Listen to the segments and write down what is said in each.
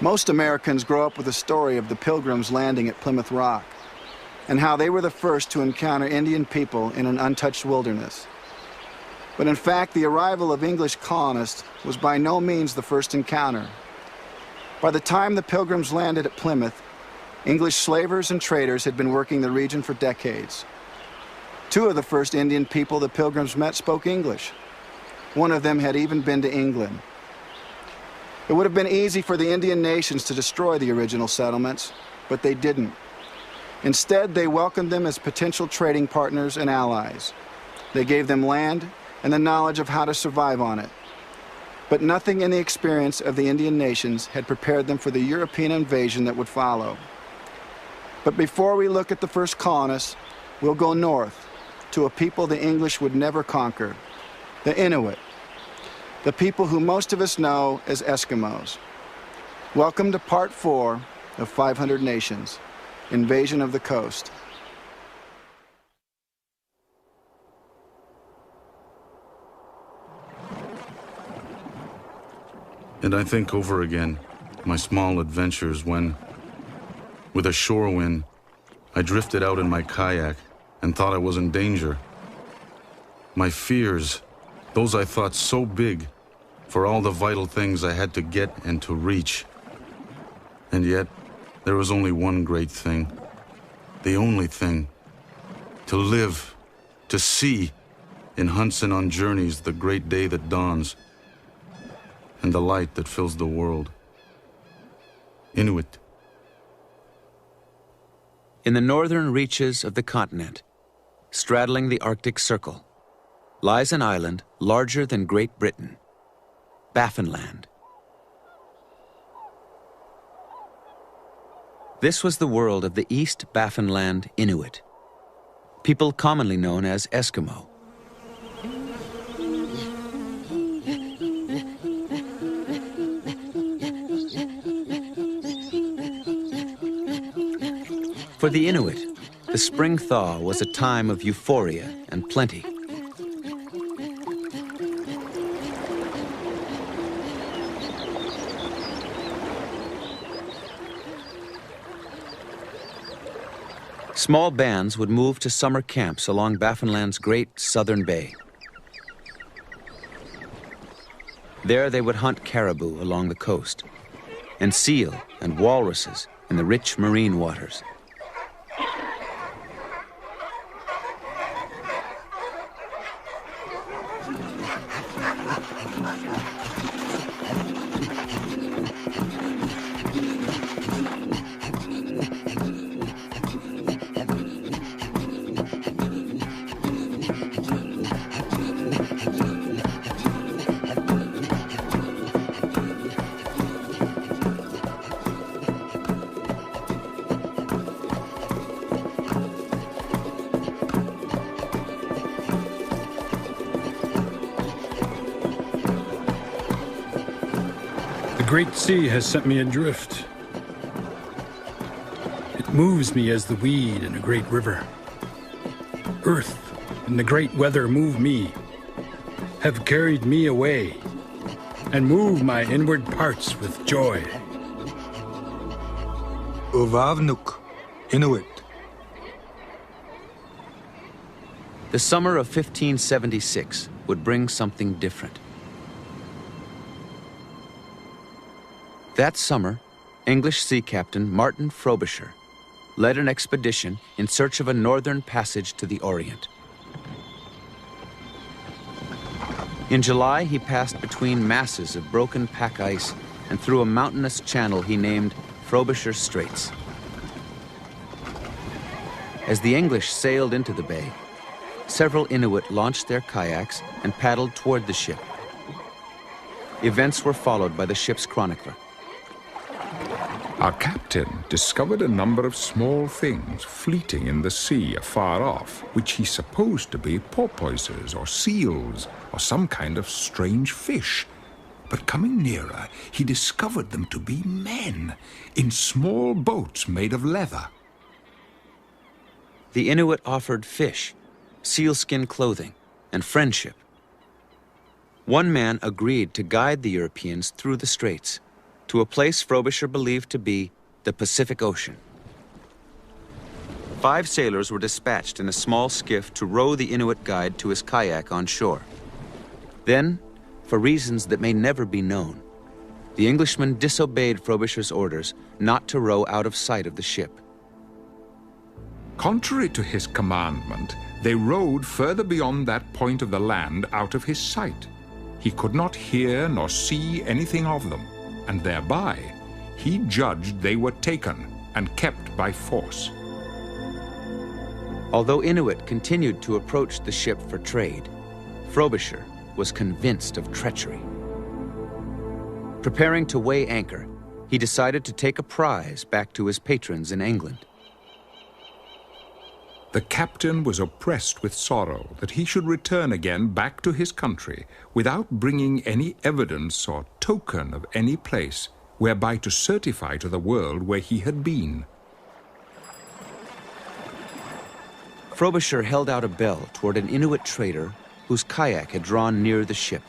Most Americans grow up with the story of the Pilgrims landing at Plymouth Rock and how they were the first to encounter Indian people in an untouched wilderness. But in fact, the arrival of English colonists was by no means the first encounter. By the time the Pilgrims landed at Plymouth, English slavers and traders had been working the region for decades. Two of the first Indian people the Pilgrims met spoke English. One of them had even been to England. It would have been easy for the Indian nations to destroy the original settlements, but they didn't. Instead, they welcomed them as potential trading partners and allies. They gave them land and the knowledge of how to survive on it. But nothing in the experience of the Indian nations had prepared them for the European invasion that would follow. But before we look at the first colonists, we'll go north to a people the English would never conquer, the Inuit, the people who most of us know as Eskimos. Welcome to Part 4 of 500 Nations, Invasion of the Coast. And I think over again my small adventures when, with a shore wind, I drifted out in my kayak and thought I was in danger. My fears, those I thought so big for all the vital things I had to get and to reach. And yet, there was only one great thing, the only thing, to live, to see, in hunts and on journeys, the great day that dawns, and the light that fills the world. Inuit. In the northern reaches of the continent, straddling the Arctic Circle, lies an island larger than Great Britain, Baffinland. This was the world of the East Baffinland Inuit, people commonly known as Eskimo. For the Inuit, the spring thaw was a time of euphoria and plenty. Small bands would move to summer camps along Baffinland's great southern bay. There they would hunt caribou along the coast, and seal and walruses in the rich marine waters. The great sea has sent me adrift. It moves me as the weed in a great river. Earth and the great weather move me, have carried me away, and move my inward parts with joy. Uvavnuk, Inuit. The summer of 1576 would bring something different. That summer, English sea captain Martin Frobisher led an expedition in search of a northern passage to the Orient. In July, he passed between masses of broken pack ice and through a mountainous channel he named Frobisher Straits. As the English sailed into the bay, several Inuit launched their kayaks and paddled toward the ship. Events were followed by the ship's chronicler. Our captain discovered a number of small things fleeting in the sea afar off, which he supposed to be porpoises or seals or some kind of strange fish. But coming nearer, he discovered them to be men in small boats made of leather. The Inuit offered fish, sealskin clothing, and friendship. One man agreed to guide the Europeans through the straits. to a place Frobisher believed to be the Pacific Ocean. 5 sailors were dispatched in a small skiff to row the Inuit guide to his kayak on shore. Then, for reasons that may never be known, the Englishmen disobeyed Frobisher's orders not to row out of sight of the ship. Contrary to his commandment, they rowed further beyond that point of the land out of his sight. He could not hear nor see anything of them, and thereby he judged they were taken and kept by force. Although Inuit continued to approach the ship for trade, Frobisher was convinced of treachery. Preparing to weigh anchor, he decided to take a prize back to his patrons in England. The captain was oppressed with sorrow that he should return again back to his country without bringing any evidence or token of any place whereby to certify to the world where he had been. Frobisher held out a bell toward an Inuit trader whose kayak had drawn near the ship.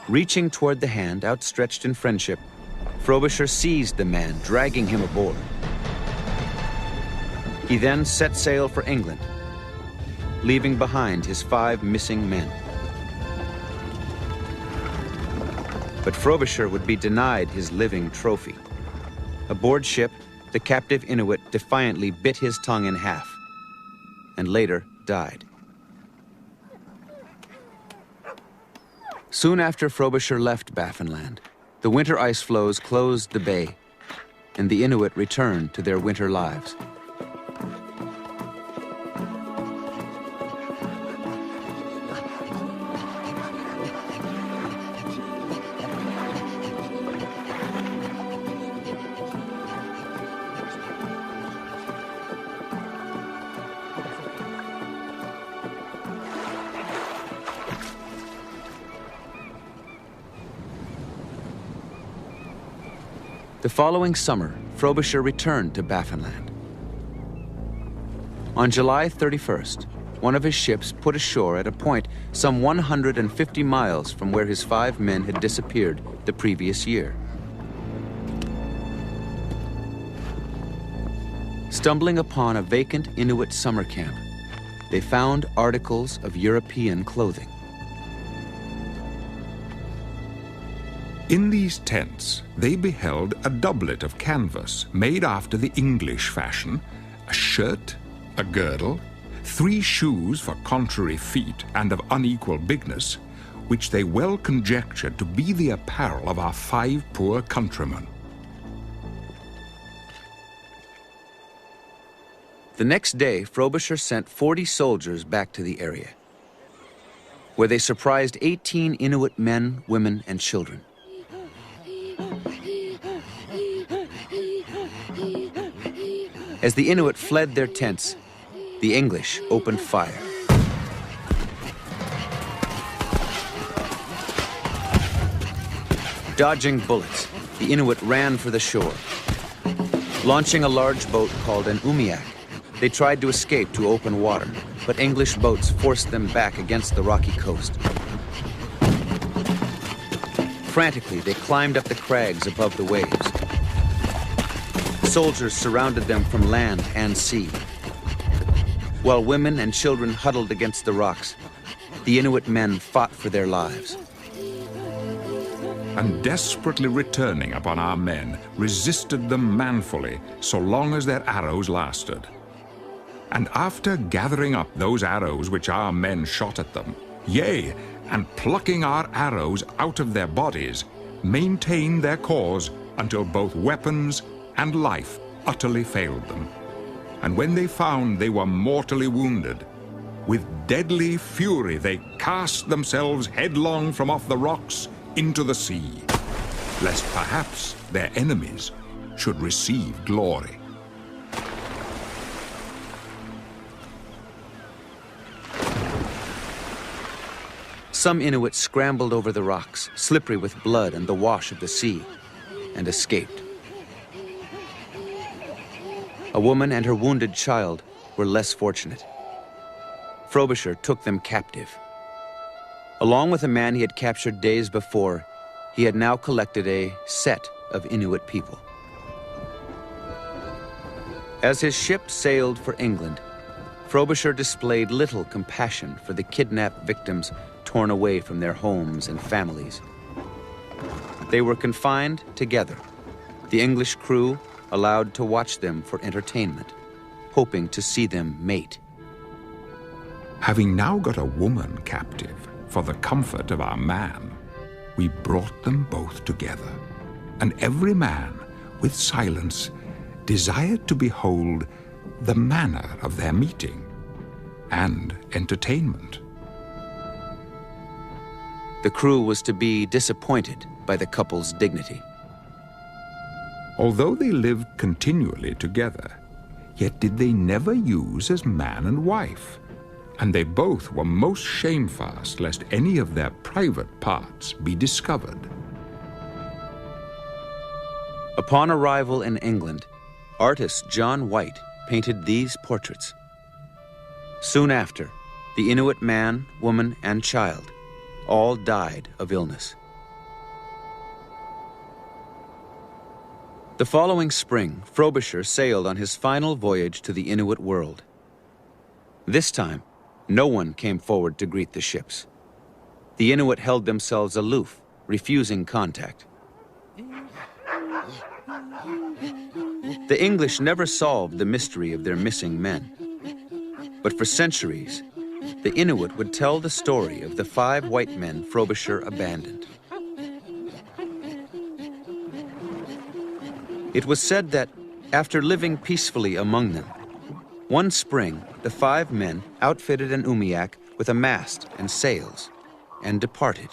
Reaching toward the hand outstretched in friendship, Frobisher seized the man, dragging him aboard. He then set sail for England, leaving behind his 5 missing men. But Frobisher would be denied his living trophy. Aboard ship, the captive Inuit defiantly bit his tongue in half, and later died. Soon after Frobisher left Baffinland, the winter ice floes closed the bay, and the Inuit returned to their winter lives. The following summer, Frobisher returned to Baffinland. On July 31st, one of his ships put ashore at a point some 150 miles from where his 5 men had disappeared the previous year. Stumbling upon a vacant Inuit summer camp, they found articles of European clothing. In these tents, they beheld a doublet of canvas made after the English fashion, a shirt, a girdle, 3 shoes for contrary feet and of unequal bigness, which they well conjectured to be the apparel of our 5 poor countrymen. The next day, Frobisher sent 40 soldiers back to the area, where they surprised 18 Inuit men, women, and children. As the Inuit fled their tents, the English opened fire. Dodging bullets, the Inuit ran for the shore. Launching a large boat called an umiak, they tried to escape to open water, but English boats forced them back against the rocky coast. Frantically, they climbed up the crags above the waves. Soldiers surrounded them from land and sea. While women and children huddled against the rocks, the Inuit men fought for their lives. And desperately returning upon our men, resisted them manfully so long as their arrows lasted. And after gathering up those arrows which our men shot at them, yea, and plucking our arrows out of their bodies, maintained their cause until both weapons and life utterly failed them. And when they found they were mortally wounded, with deadly fury they cast themselves headlong from off the rocks into the sea, lest perhaps their enemies should receive glory. Some Inuit scrambled over the rocks, slippery with blood and the wash of the sea, and escaped. A woman and her wounded child were less fortunate. Frobisher took them captive. Along with a man he had captured days before, he had now collected a set of Inuit people. As his ship sailed for England, Frobisher displayed little compassion for the kidnapped victims torn away from their homes and families. They were confined together, the English crew allowed to watch them for entertainment, hoping to see them mate. Having now got a woman captive for the comfort of our man, we brought them both together, and every man, with silence, desired to behold the manner of their meeting and entertainment. The crew was to be disappointed by the couple's dignity. Although they lived continually together, yet did they never use as man and wife, and they both were most shamefast lest any of their private parts be discovered. Upon arrival in England, artist John White painted these portraits. Soon after, the Inuit man, woman, and child all died of illness. The following spring, Frobisher sailed on his final voyage to the Inuit world. This time, no one came forward to greet the ships. The Inuit held themselves aloof, refusing contact. The English never solved the mystery of their missing men. But for centuries, the Inuit would tell the story of the 5 white men Frobisher abandoned. It was said that, after living peacefully among them, one spring the 5 men outfitted an umiak with a mast and sails and departed,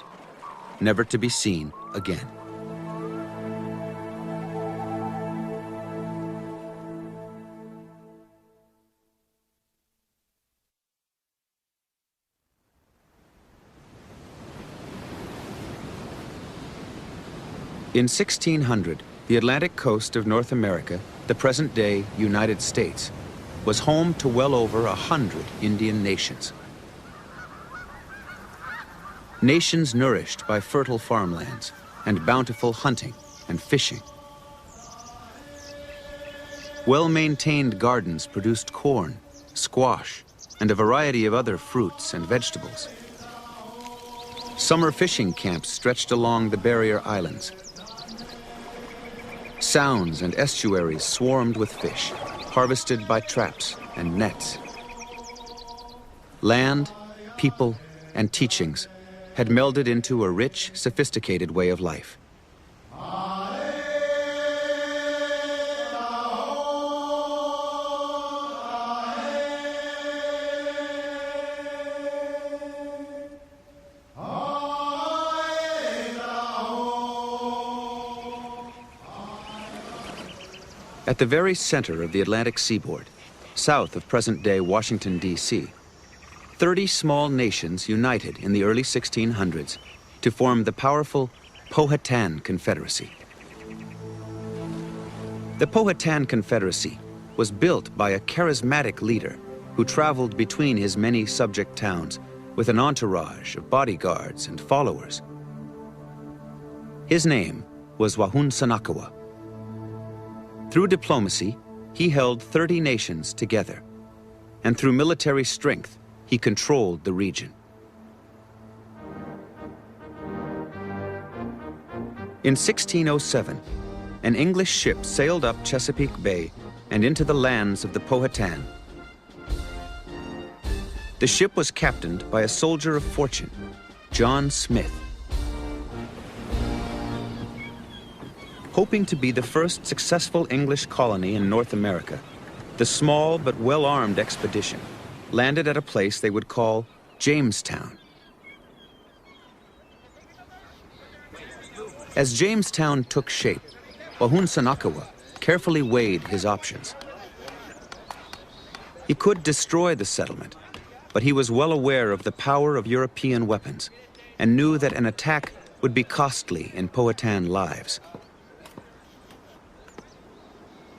never to be seen again. In 1600, the Atlantic coast of North America, the present-day United States, was home to well over 100 Indian nations. Nations nourished by fertile farmlands and bountiful hunting and fishing. Well-maintained gardens produced corn, squash, and a variety of other fruits and vegetables. Summer fishing camps stretched along the barrier islands. Sounds and estuaries swarmed with fish, harvested by traps and nets. Land, people, and teachings had melded into a rich, sophisticated way of life. At the very center of the Atlantic seaboard, south of present-day Washington, D.C., 30 small nations united in the early 1600s to form the powerful Powhatan Confederacy. The Powhatan Confederacy was built by a charismatic leader who traveled between his many subject towns with an entourage of bodyguards and followers. His name was Wahunsanakawa. Through diplomacy, he held 30 nations together, and through military strength, he controlled the region. In 1607, an English ship sailed up Chesapeake Bay and into the lands of the Powhatan. The ship was captained by a soldier of fortune, John Smith. Hoping to be the first successful English colony in North America, the small but well-armed expedition landed at a place they would call Jamestown. As Jamestown took shape, Wahunsanakawa carefully weighed his options. He could destroy the settlement, but he was well aware of the power of European weapons and knew that an attack would be costly in Powhatan lives.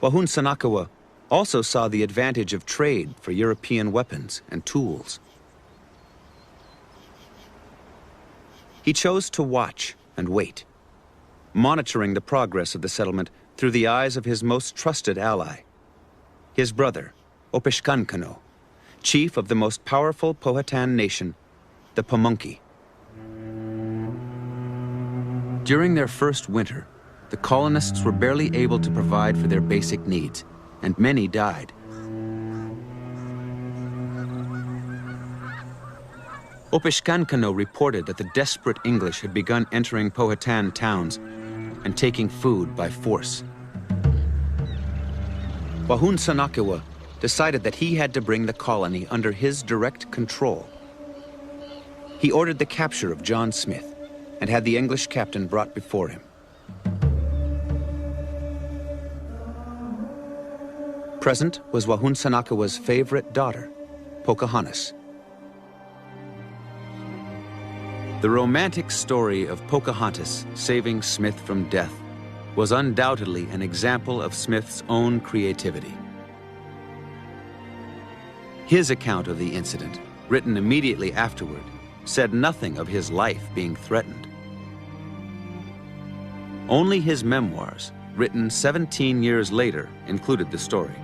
Wahunsanakawa also saw the advantage of trade for European weapons and tools. He chose to watch and wait, monitoring the progress of the settlement through the eyes of his most trusted ally, his brother, Opishkankano, chief of the most powerful Powhatan nation, the Pamunkey. During their first winter, the colonists were barely able to provide for their basic needs, and many died. Opishkankano reported that the desperate English had begun entering Powhatan towns and taking food by force. Wahunsanakawa decided that he had to bring the colony under his direct control. He ordered the capture of John Smith and had the English captain brought before him. Present was Wahunsanakawa's favorite daughter, Pocahontas. The romantic story of Pocahontas saving Smith from death was undoubtedly an example of Smith's own creativity. His account of the incident, written immediately afterward, said nothing of his life being threatened. Only his memoirs, written 17 years later, included the story.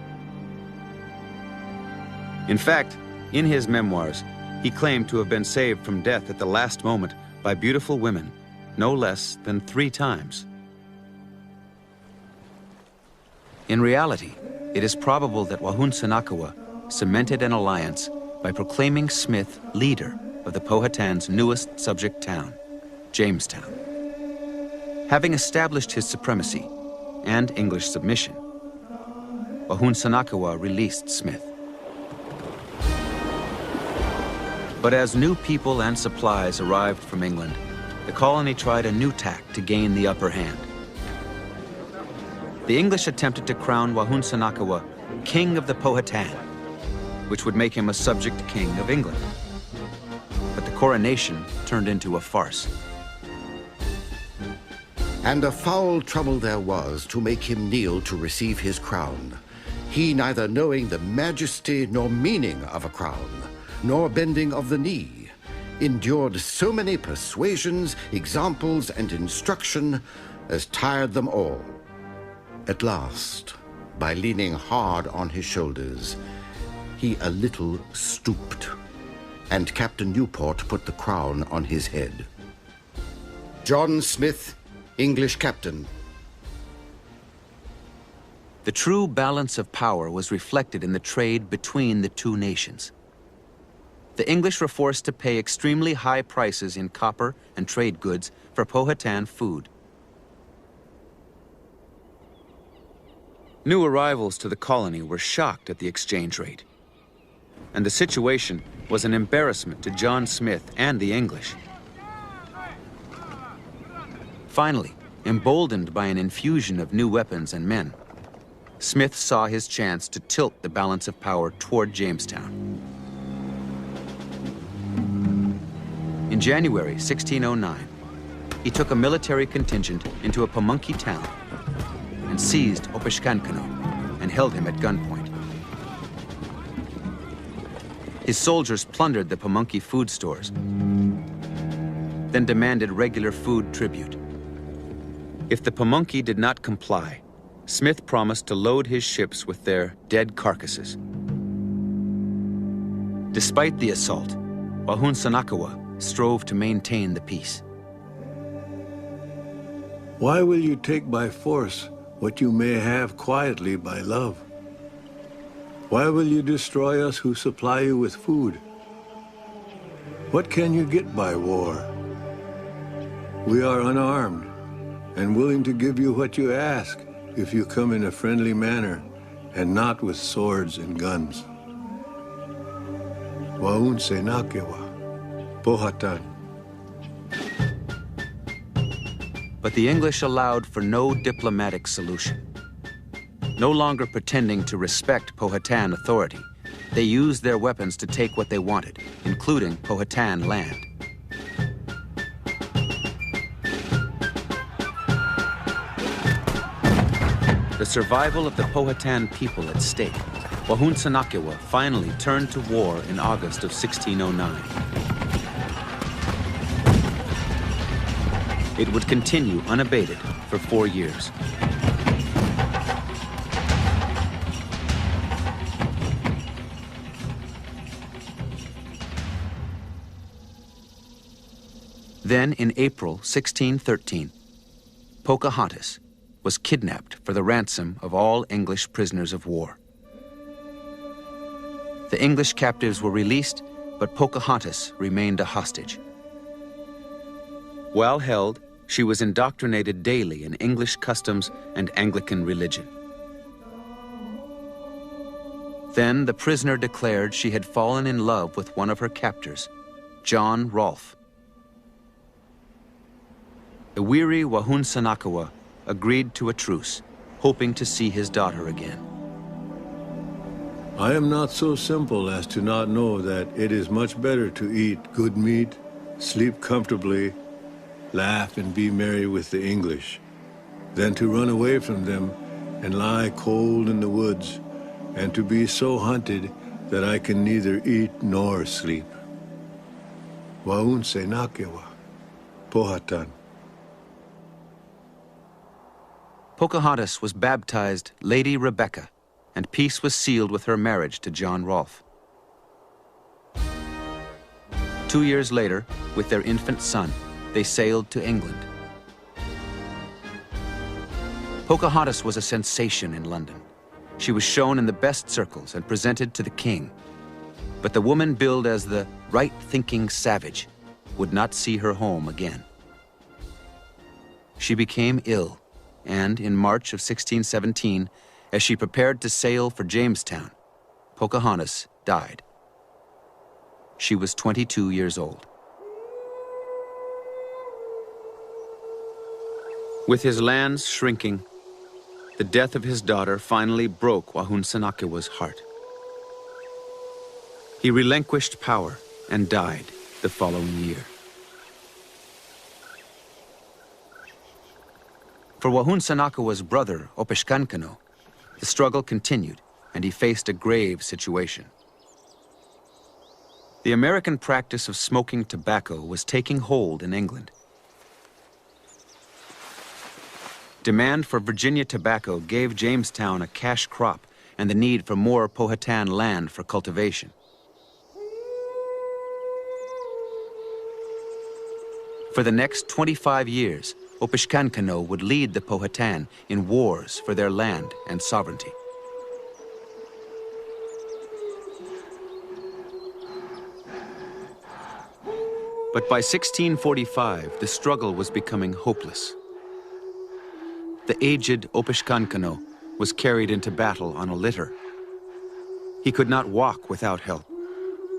In fact, in his memoirs, he claimed to have been saved from death at the last moment by beautiful women, no less than 3 times. In reality, it is probable that Wahunsanakawa cemented an alliance by proclaiming Smith leader of the Powhatan's newest subject town, Jamestown. Having established his supremacy and English submission, Wahunsanakawa released Smith. But as new people and supplies arrived from England, the colony tried a new tack to gain the upper hand. The English attempted to crown Wahunsanakawa king of the Powhatan, which would make him a subject king of England. But the coronation turned into a farce. And a foul trouble there was to make him kneel to receive his crown, he neither knowing the majesty nor meaning of a crown, nor bending of the knee, endured so many persuasions, examples, and instruction as tired them all. At last, by leaning hard on his shoulders, he a little stooped, and Captain Newport put the crown on his head. John Smith, English captain. The true balance of power was reflected in the trade between the two nations. The English were forced to pay extremely high prices in copper and trade goods for Powhatan food. New arrivals to the colony were shocked at the exchange rate, and the situation was an embarrassment to John Smith and the English. Finally, emboldened by an infusion of new weapons and men, Smith saw his chance to tilt the balance of power toward Jamestown. In January 1609, he took a military contingent into a Pamunkey town and seized Opishkankano and held him at gunpoint. His soldiers plundered the Pamunkey food stores, then demanded regular food tribute. If the Pamunkey did not comply, Smith promised to load his ships with their dead carcasses. Despite the assault, Wahunsanakawa strove to maintain the peace. Why will you take by force what you may have quietly by love? Why will you destroy us who supply you with food? What can you get by war? We are unarmed and willing to give you what you ask if you come in a friendly manner and not with swords and guns. Wahunsanakawa, Powhatan. But the English allowed for no diplomatic solution. No longer pretending to respect Powhatan authority, they used their weapons to take what they wanted, including Powhatan land. The survival of the Powhatan people at stake, Wahunsanakawa finally turned to war in August of 1609. It would continue unabated for 4 years. Then, in April 1613, Pocahontas was kidnapped for the ransom of all English prisoners of war. The English captives were released, but Pocahontas remained a hostage. While held, she was indoctrinated daily in English customs and Anglican religion. Then the prisoner declared she had fallen in love with one of her captors, John Rolfe. The weary Wahunsanakawa agreed to a truce, hoping to see his daughter again. I am not so simple as to not know that it is much better to eat good meat, sleep comfortably, laugh and be merry with the English, than to run away from them and lie cold in the woods, and to be so hunted that I can neither eat nor sleep. Wahunsanakawa, Powhatan. Pocahontas was baptized Lady Rebecca, and peace was sealed with her marriage to John Rolfe. 2 years later, with their infant son, they sailed to England. Pocahontas was a sensation in London. She was shown in the best circles and presented to the king. But the woman billed as the right-thinking savage would not see her home again. She became ill, and in March of 1617, as she prepared to sail for Jamestown, Pocahontas died. She was 22 years old. With his lands shrinking, the death of his daughter finally broke Wahunsanakawa's heart. He relinquished power and died the following year. For Wahunsanakawa's brother, Opishkankano, the struggle continued, and he faced a grave situation. The American practice of smoking tobacco was taking hold in England. Demand for Virginia tobacco gave Jamestown a cash crop and the need for more Powhatan land for cultivation. For the next 25 years, Opishkankano would lead the Powhatan in wars for their land and sovereignty. But by 1645, the struggle was becoming hopeless. The aged Opishkankano was carried into battle on a litter. He could not walk without help.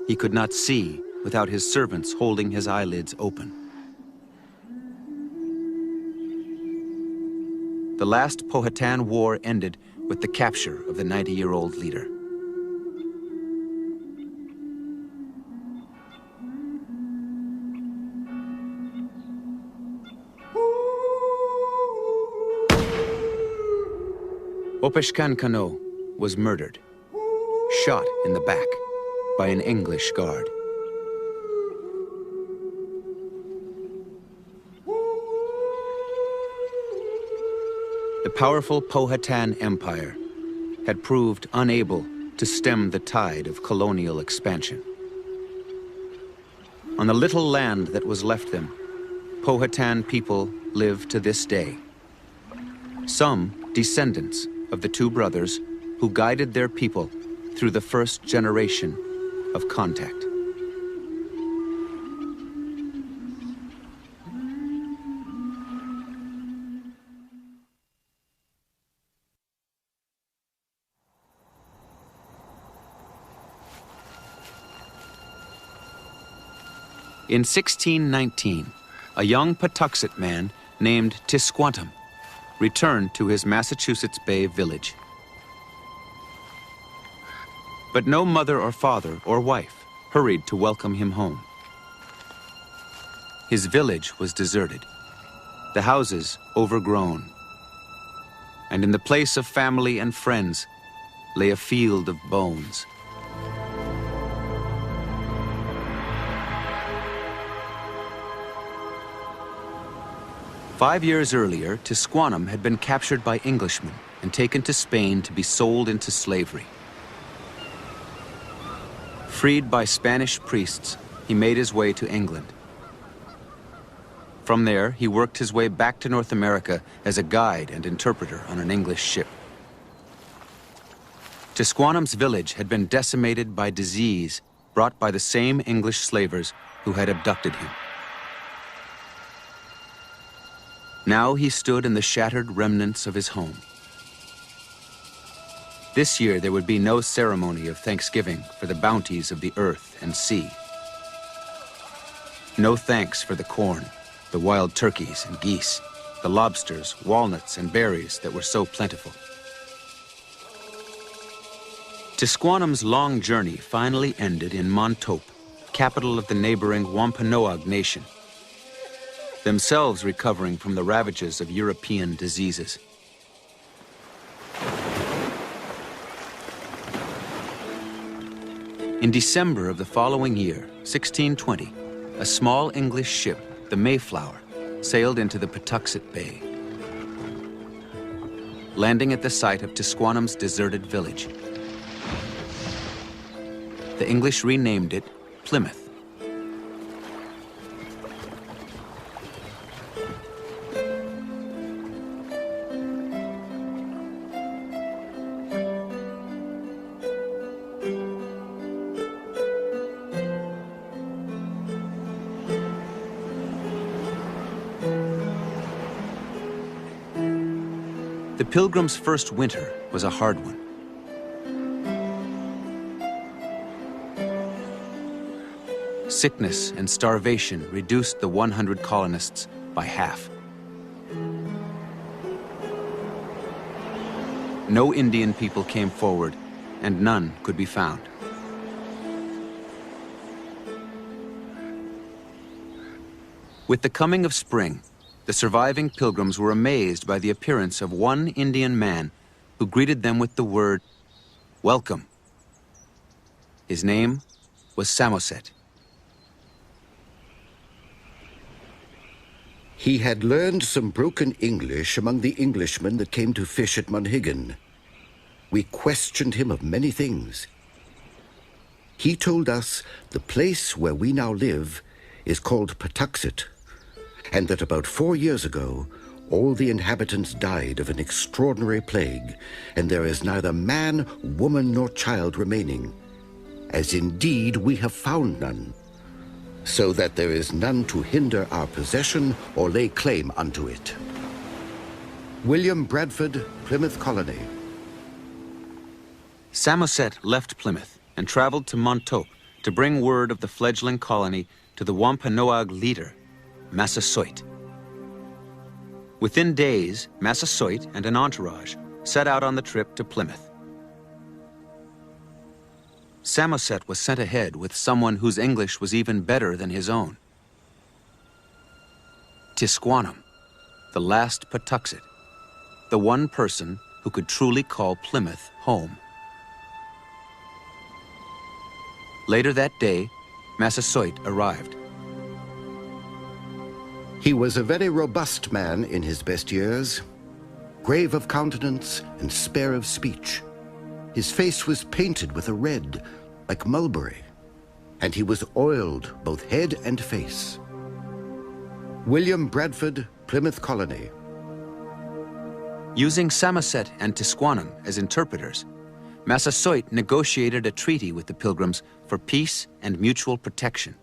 He could not see without his servants holding his eyelids open. The last Powhatan War ended with the capture of the 90-year-old leader. Opishkankano was murdered, shot in the back by an English guard. The powerful Powhatan Empire had proved unable to stem the tide of colonial expansion. On the little land that was left them, Powhatan people live to this day. Some descendants of the two brothers who guided their people through the first generation of contact. In 1619, a young Patuxet man named Tisquantum returned to his Massachusetts Bay village. But no mother or father or wife hurried to welcome him home. His village was deserted, the houses overgrown, and in the place of family and friends lay a field of bones. 5 years earlier, Tisquantum had been captured by Englishmen and taken to Spain to be sold into slavery. Freed by Spanish priests, he made his way to England. From there, he worked his way back to North America as a guide and interpreter on an English ship. Tisquantum's village had been decimated by disease brought by the same English slavers who had abducted him. Now he stood in the shattered remnants of his home. This year there would be no ceremony of thanksgiving for the bounties of the earth and sea. No thanks for the corn, the wild turkeys and geese, the lobsters, walnuts, and berries that were so plentiful. Tisquantum's long journey finally ended in Montauk, capital of the neighboring Wampanoag Nation, themselves recovering from the ravages of European diseases. In December of the following year, 1620, a small English ship, the Mayflower, sailed into the Patuxent Bay, landing at the site of Tisquantum's deserted village. The English renamed it Plymouth. The Pilgrims' first winter was a hard one. Sickness and starvation reduced the 100 colonists by half. No Indian people came forward, and none could be found. With the coming of spring, the surviving Pilgrims were amazed by the appearance of one Indian man who greeted them with the word, "Welcome." His name was Samoset. He had learned some broken English among the Englishmen that came to fish at Monhegan. We questioned him of many things. He told us the place where we now live is called Patuxent, and that about 4 years ago, all the inhabitants died of an extraordinary plague, and there is neither man, woman, nor child remaining, as indeed we have found none, so that there is none to hinder our possession or lay claim unto it. William Bradford, Plymouth Colony. Samoset left Plymouth and traveled to Montauk to bring word of the fledgling colony to the Wampanoag leader, Massasoit. Within days, Massasoit and an entourage set out on the trip to Plymouth. Samoset was sent ahead with someone whose English was even better than his own. Tisquantum, the last Patuxet, the one person who could truly call Plymouth home. Later that day, Massasoit arrived. He was a very robust man in his best years, grave of countenance and spare of speech. His face was painted with a red, like mulberry, and he was oiled both head and face. William Bradford, Plymouth Colony. Using Samoset and Tisquantum as interpreters, Massasoit negotiated a treaty with the Pilgrims for peace and mutual protection.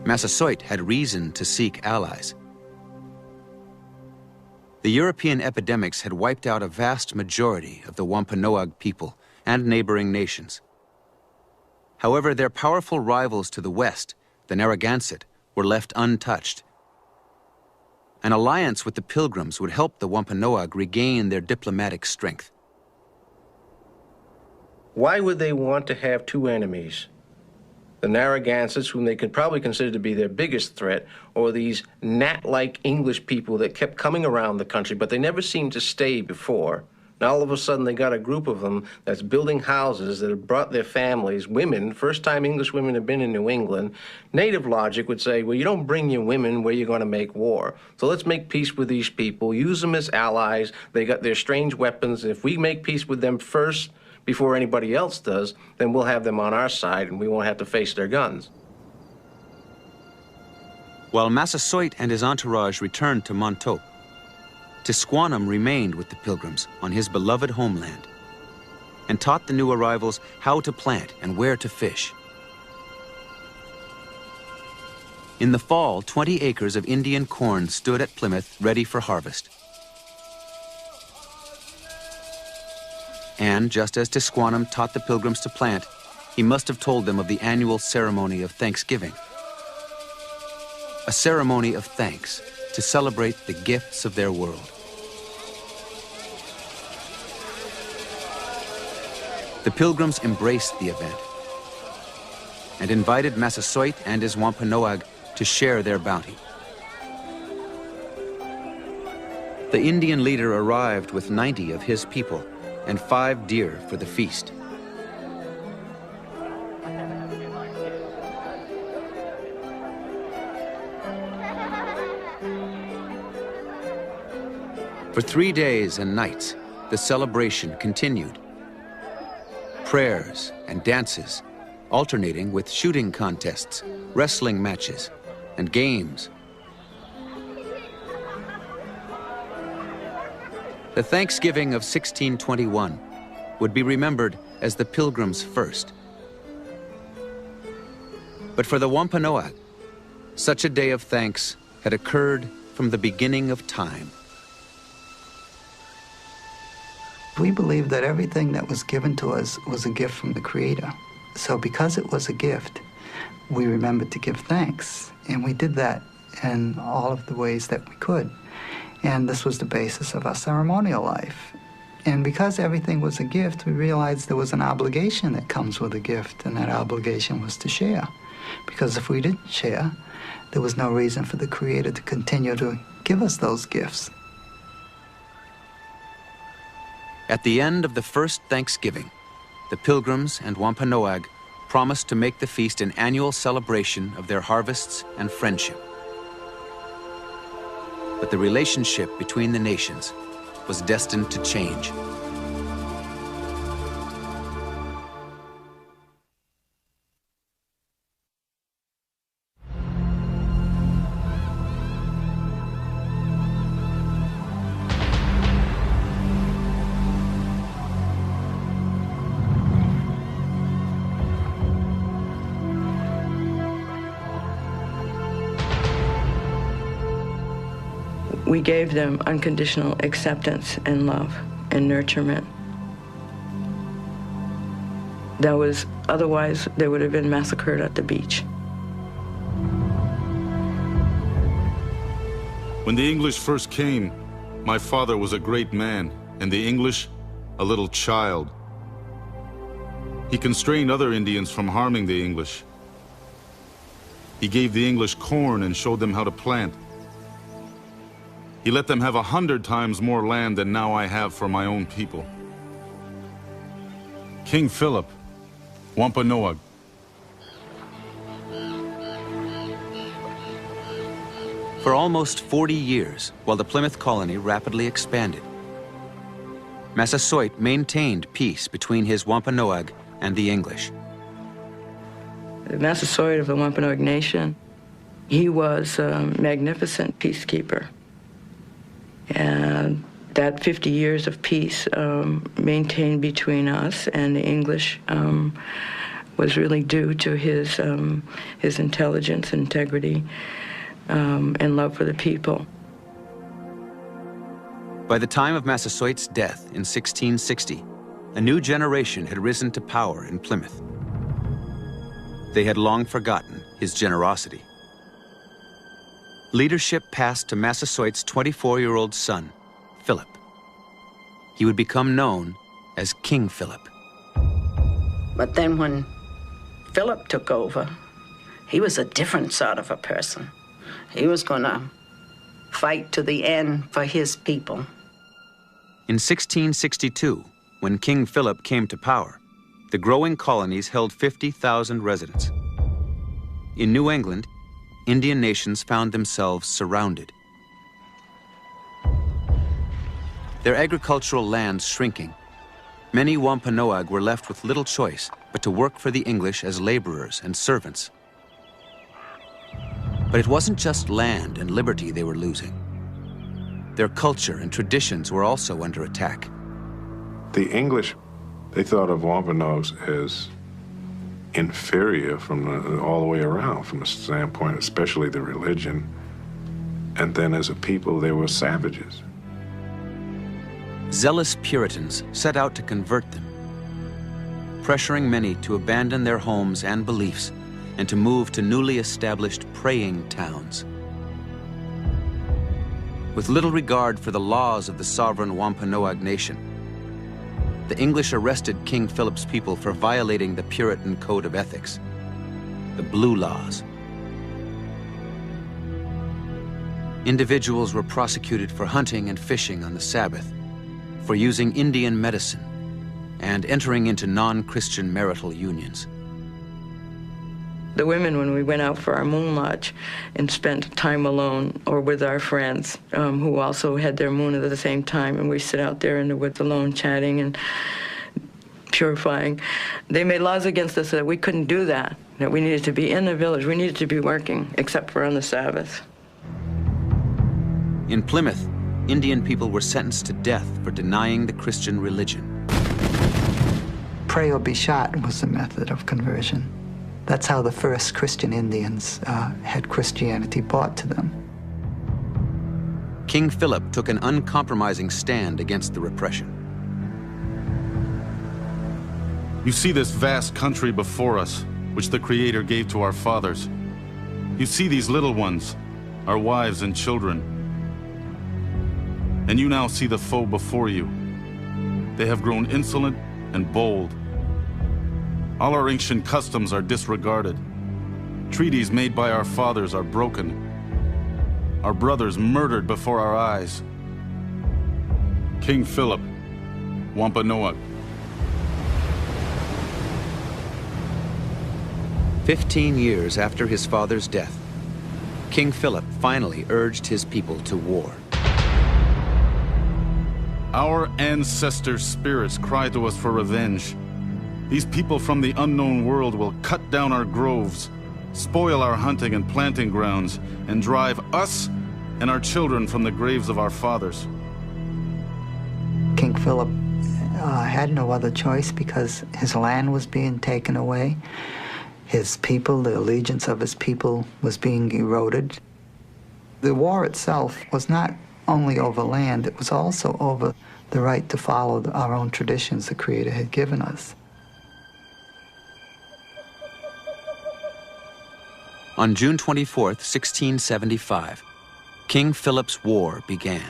Massasoit had reason to seek allies. The European epidemics had wiped out a vast majority of the Wampanoag people and neighboring nations. However, their powerful rivals to the west, the Narragansett, were left untouched. An alliance with the Pilgrims would help the Wampanoag regain their diplomatic strength. Why would they want to have two enemies? The Narragansetts, whom they could probably consider to be their biggest threat, or these gnat-like English people that kept coming around the country, but they never seemed to stay before. Now all of a sudden they got a group of them that's building houses that have brought their families, women, first time English women have been in New England. Native logic would say, well, you don't bring your women where you're going to make war. So let's make peace with these people, use them as allies. They got their strange weapons. If we make peace with them first before anybody else does, then we'll have them on our side and we won't have to face their guns. While Massasoit and his entourage returned to Montauk, Tisquantum remained with the Pilgrims on his beloved homeland and taught the new arrivals how to plant and where to fish. In the fall, 20 acres of Indian corn stood at Plymouth ready for harvest. And just as Tisquantum taught the Pilgrims to plant, he must have told them of the annual ceremony of Thanksgiving. A ceremony of thanks to celebrate the gifts of their world. The Pilgrims embraced the event and invited Massasoit and his Wampanoag to share their bounty. The Indian leader arrived with 90 of his people and 5 deer for the feast. For 3 days and nights, the celebration continued. Prayers and dances, alternating with shooting contests, wrestling matches, and games. The Thanksgiving of 1621 would be remembered as the Pilgrims' first. But for the Wampanoag, such a day of thanks had occurred from the beginning of time. We believe that everything that was given to us was a gift from the Creator. So because it was a gift, we remembered to give thanks. And we did that in all of the ways that we could. And this was the basis of our ceremonial life. And because everything was a gift, we realized there was an obligation that comes with a gift, and that obligation was to share. Because if we didn't share, there was no reason for the Creator to continue to give us those gifts. At the end of the first Thanksgiving, the Pilgrims and Wampanoag promised to make the feast an annual celebration of their harvests and friendship. But the relationship between the nations was destined to change. We gave them unconditional acceptance and love and nurturement. That was, otherwise they would have been massacred at the beach. When the English first came, my father was a great man, and the English a little child. He constrained other Indians from harming the English. He gave the English corn and showed them how to plant. He let them have 100 times more land than now I have for my own people. King Philip, Wampanoag. For almost 40 years, while the Plymouth colony rapidly expanded, Massasoit maintained peace between his Wampanoag and the English. The Massasoit of the Wampanoag Nation, he was a magnificent peacekeeper. And that 50 years of peace maintained between us and the English was really due to his intelligence, integrity, and love for the people. By the time of Massasoit's death in 1660, a new generation had risen to power in Plymouth. They had long forgotten his generosity. Leadership passed to Massasoit's 24-year-old son, Philip. He would become known as King Philip. But then when Philip took over, he was a different sort of a person. He was going to fight to the end for his people. In 1662, when King Philip came to power, the growing colonies held 50,000 residents. In New England, Indian nations found themselves surrounded. Their agricultural lands shrinking, many Wampanoag were left with little choice but to work for the English as laborers and servants. But it wasn't just land and liberty they were losing. Their culture and traditions were also under attack. The English, they thought of Wampanoags as inferior all the way around, from the standpoint, especially the religion. And then as a people, they were savages. Zealous Puritans set out to convert them, pressuring many to abandon their homes and beliefs and to move to newly established praying towns. With little regard for the laws of the sovereign Wampanoag nation, the English arrested King Philip's people for violating the Puritan code of ethics, the Blue Laws. Individuals were prosecuted for hunting and fishing on the Sabbath, for using Indian medicine, and entering into non-Christian marital unions. The women, when we went out for our moon lodge and spent time alone or with our friends who also had their moon at the same time, and we sit out there in the woods alone chatting and purifying, they made laws against us that we couldn't do that we needed to be in the village, we needed to be working, except for on the Sabbath. In Plymouth, Indian people were sentenced to death for denying the Christian religion. Pray or be shot was the method of conversion. That's how the first Christian Indians had Christianity brought to them. King Philip took an uncompromising stand against the repression. You see this vast country before us, which the Creator gave to our fathers. You see these little ones, our wives and children. And you now see the foe before you. They have grown insolent and bold. All our ancient customs are disregarded. Treaties made by our fathers are broken. Our brothers murdered before our eyes. King Philip, Wampanoag. 15 years after his father's death, King Philip finally urged his people to war. Our ancestors' spirits cry to us for revenge. These people from the unknown world will cut down our groves, spoil our hunting and planting grounds, and drive us and our children from the graves of our fathers. King Philip had no other choice because his land was being taken away. His people, the allegiance of his people, was being eroded. The war itself was not only over land, it was also over the right to follow our own traditions the Creator had given us. On June 24th, 1675, King Philip's War began.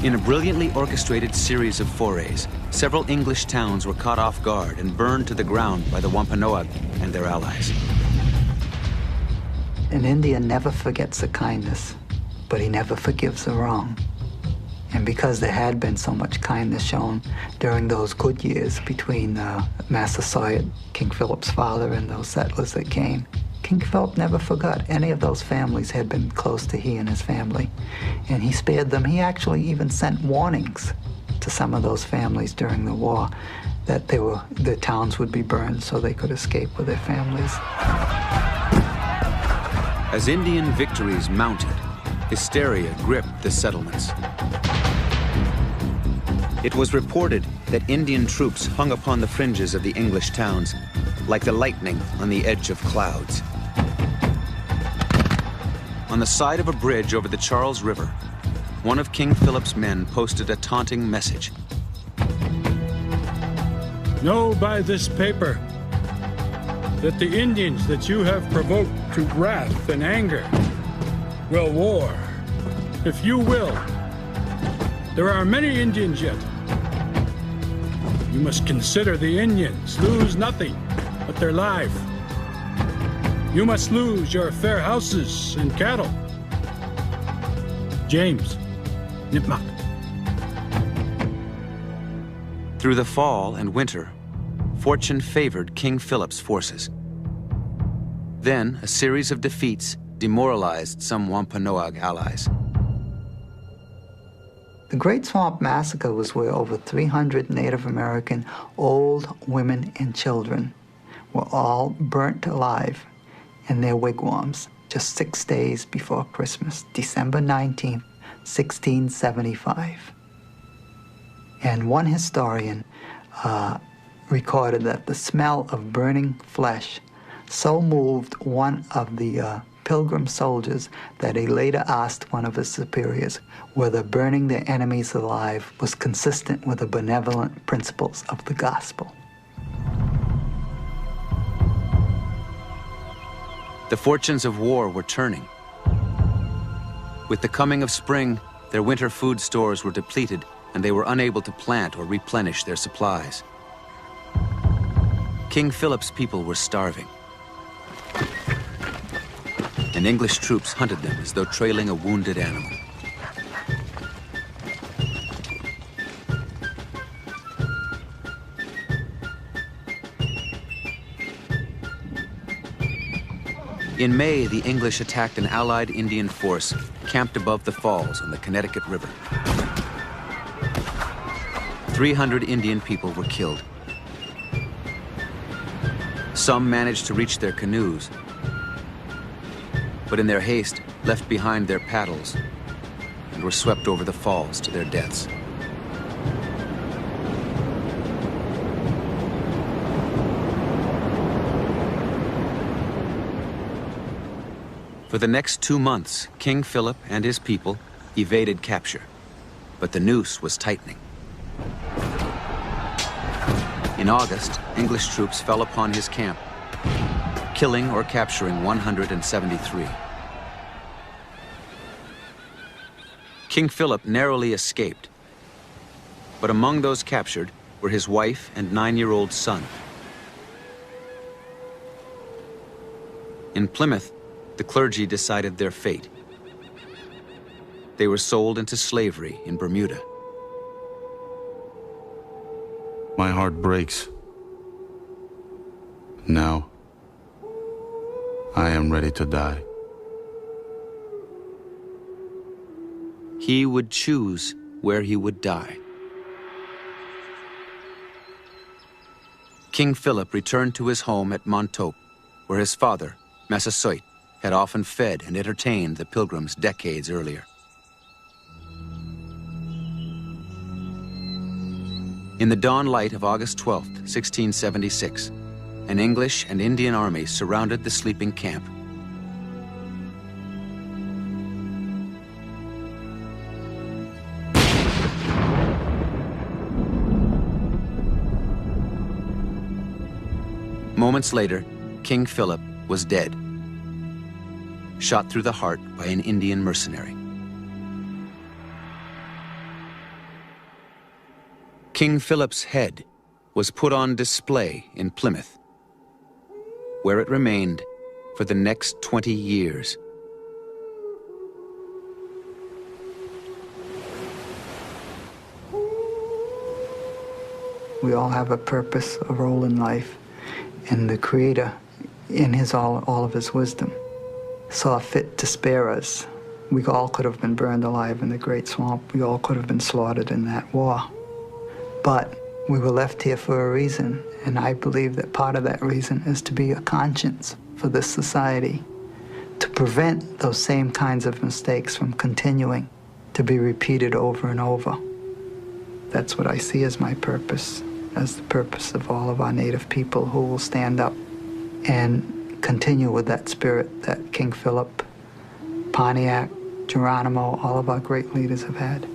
In a brilliantly orchestrated series of forays, several English towns were caught off guard and burned to the ground by the Wampanoag and their allies. An Indian never forgets a kindness, but he never forgives a wrong. And because there had been so much kindness shown during those good years between Massasoit, King Philip's father, and those settlers that came, King Philip never forgot. Any of those families had been close to he and his family, and he spared them. He actually even sent warnings to some of those families during the war that their towns would be burned so they could escape with their families. As Indian victories mounted, hysteria gripped the settlements. It was reported that Indian troops hung upon the fringes of the English towns like the lightning on the edge of clouds. On the side of a bridge over the Charles River, one of King Philip's men posted a taunting message. Know by this paper that the Indians that you have provoked to wrath and anger will war, if you will. There are many Indians yet. You must consider the Indians lose nothing but their life. you must lose your fair houses and cattle. James, Nipmuc. Through the fall and winter, fortune favored King Philip's forces. Then, a series of defeats demoralized some Wampanoag allies. The Great Swamp Massacre was where over 300 Native American old women and children were all burnt alive in their wigwams just 6 days before Christmas, December 19th, 1675. And one historian recorded that the smell of burning flesh so moved one of the Pilgrim soldiers that he later asked one of his superiors whether burning their enemies alive was consistent with the benevolent principles of the gospel. The fortunes of war were turning. With the coming of spring, their winter food stores were depleted and they were unable to plant or replenish their supplies. King Philip's people were starving, and English troops hunted them as though trailing a wounded animal. In May, the English attacked an allied Indian force camped above the falls on the Connecticut River. 300 Indian people were killed. Some managed to reach their canoes, but in their haste, left behind their paddles and were swept over the falls to their deaths. For the next 2 months, King Philip and his people evaded capture, but the noose was tightening. In August, English troops fell upon his camp, killing or capturing 173. King Philip narrowly escaped, but among those captured were his wife and 9-year-old son. In Plymouth, the clergy decided their fate. They were sold into slavery in Bermuda. My heart breaks. Now, I am ready to die. He would choose where he would die. King Philip returned to his home at Montauk, where his father, Massasoit, had often fed and entertained the pilgrims decades earlier. In the dawn light of August 12, 1676, an English and Indian army surrounded the sleeping camp. Moments later, King Philip was dead, shot through the heart by an Indian mercenary. King Philip's head was put on display in Plymouth, where it remained for the next 20 years. We all have a purpose, a role in life, and the Creator, in all of his wisdom, saw fit to spare us. We all could have been burned alive in the Great Swamp. We all could have been slaughtered in that war. But we were left here for a reason, and I believe that part of that reason is to be a conscience for this society, to prevent those same kinds of mistakes from continuing to be repeated over and over. That's what I see as my purpose, as the purpose of all of our Native people who will stand up and continue with that spirit that King Philip, Pontiac, Geronimo, all of our great leaders have had.